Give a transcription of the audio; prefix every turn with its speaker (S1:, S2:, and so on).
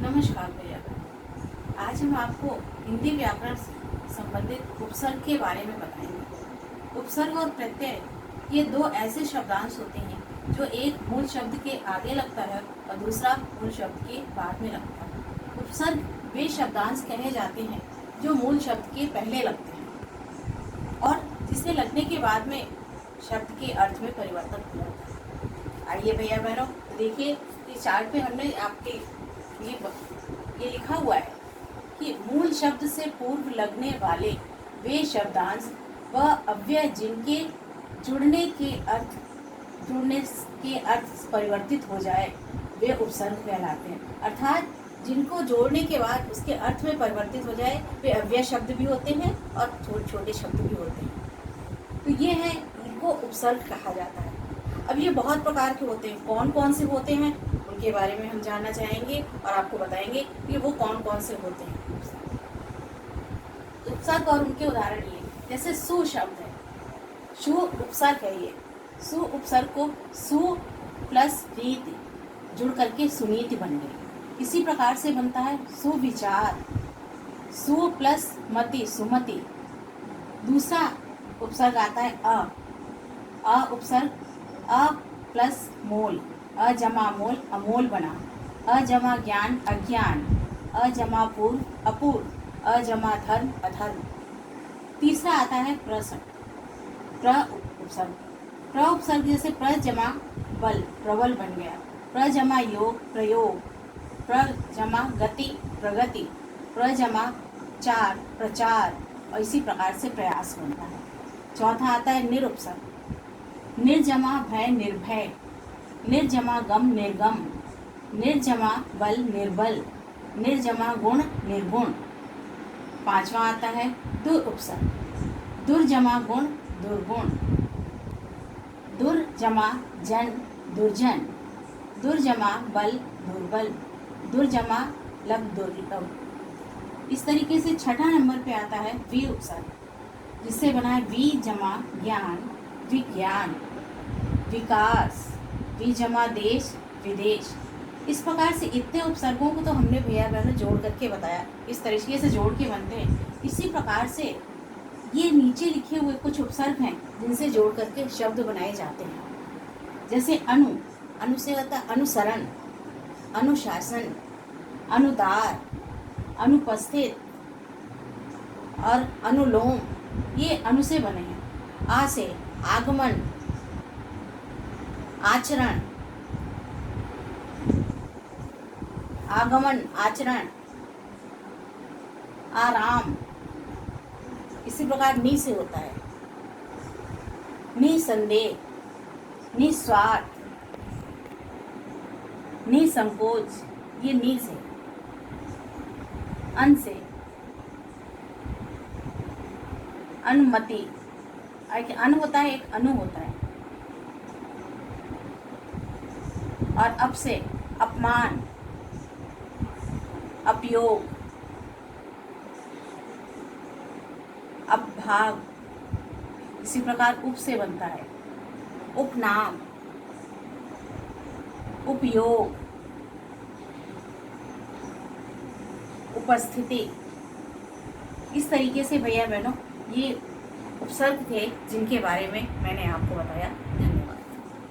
S1: नमस्कार भैया। आज हम आपको हिंदी व्याकरण से संबंधित उपसर्ग के बारे में बताएंगे। उपसर्ग और प्रत्यय ये दो ऐसे शब्दांश होते हैं जो एक मूल शब्द के आगे लगता है और दूसरा मूल शब्द के बाद में लगता है। उपसर्ग वे शब्दांश कहे जाते हैं जो मूल शब्द के पहले लगते हैं और जिसे लगने के बाद में शब्द के अर्थ में परिवर्तन हो जाता है। आइए भैया बहनों, देखिए इस चार्ट पे हमने आपके ये लिखा हुआ है कि मूल शब्द से पूर्व लगने वाले वे शब्दांश व अव्यय जिनके जुड़ने के अर्थ परिवर्तित हो जाए वे उपसर्ग कहलाते हैं। अर्थात जिनको जोड़ने के बाद उसके अर्थ में परिवर्तित हो जाए वे अव्यय शब्द भी होते हैं और छोटे छोटे शब्द भी होते हैं। तो ये है, इनको उपसर्ग कहा जाता है। अब ये बहुत प्रकार के होते हैं। कौन कौन से होते हैं उनके बारे में हम जानना चाहेंगे और आपको बताएंगे कि वो कौन कौन से होते हैं उपसर्ग और उनके उदाहरण। ये जैसे सु शब्द है, सु उपसर्ग है। ये सु उपसर्ग को सु प्लस रीति जुड़ करके सुनीति बन गई। इसी प्रकार से बनता है सुविचार, सु प्लस मति सुमति। दूसरा उपसर्ग आता है अ उपसर्ग अ प्लस मोल, अजमा मोल अमोल बना। अजमा ज्ञान अज्ञान, अजमा पूर्व अपूर्व, अजमा धर्म अधर्म। तीसरा आता है प्र उपसर्ग जैसे प्र जमा बल प्रबल बन गया। प्र जमा योग प्रयोग, प्र जमा गति प्रगति, प्र जमा चार प्रचार और इसी प्रकार से प्रयास बनता है। चौथा आता है निरुपसर्ग, निर्जमा भय निर्भय, निर्जमा गम निर्गम, निर्जमा बल निर्बल, निर्जमा गुण निर्गुण। पांचवा आता है दुरुपसर्ग, दुर्जमा गुण दुर्गुण, दुर्जमा जन दुर्जन, दुर्जमा बल दुर्बल, दुर्जमा लग दुर्लभ। इस तरीके से छठा नंबर पे आता है वी उपसर्ग, जिससे बना है वी जमा ज्ञान विज्ञान, विकास, वी जमा देश विदेश। इस प्रकार से इतने उपसर्गों को तो हमने भैया बहनों जोड़ करके बताया, इस तरीके से जोड़ के बनते हैं। इसी प्रकार से ये नीचे लिखे हुए कुछ उपसर्ग हैं जिनसे जोड़ करके शब्द बनाए जाते हैं। जैसे अनु से होता है अनुसरण, अनुशासन, अनुदार, अनुपस्थित और अनुलोम। ये अनु से बने हैं। आ से आगमन, आचरण, आगमन आचरण, आराम। इसी प्रकार नी से होता है निसंदेह, निस्वार्थ, निसंकोच। ये नी से। अन से अनुमति, एक अन होता है एक अनु होता है। और अब से अपमान, अपयोग, अपभाग। इसी प्रकार उप से बनता है उपनाम, उपयोग, उपस्थिति। इस तरीके से भैया बहनों ये उपसर्ग थे जिनके बारे में मैंने आपको बताया।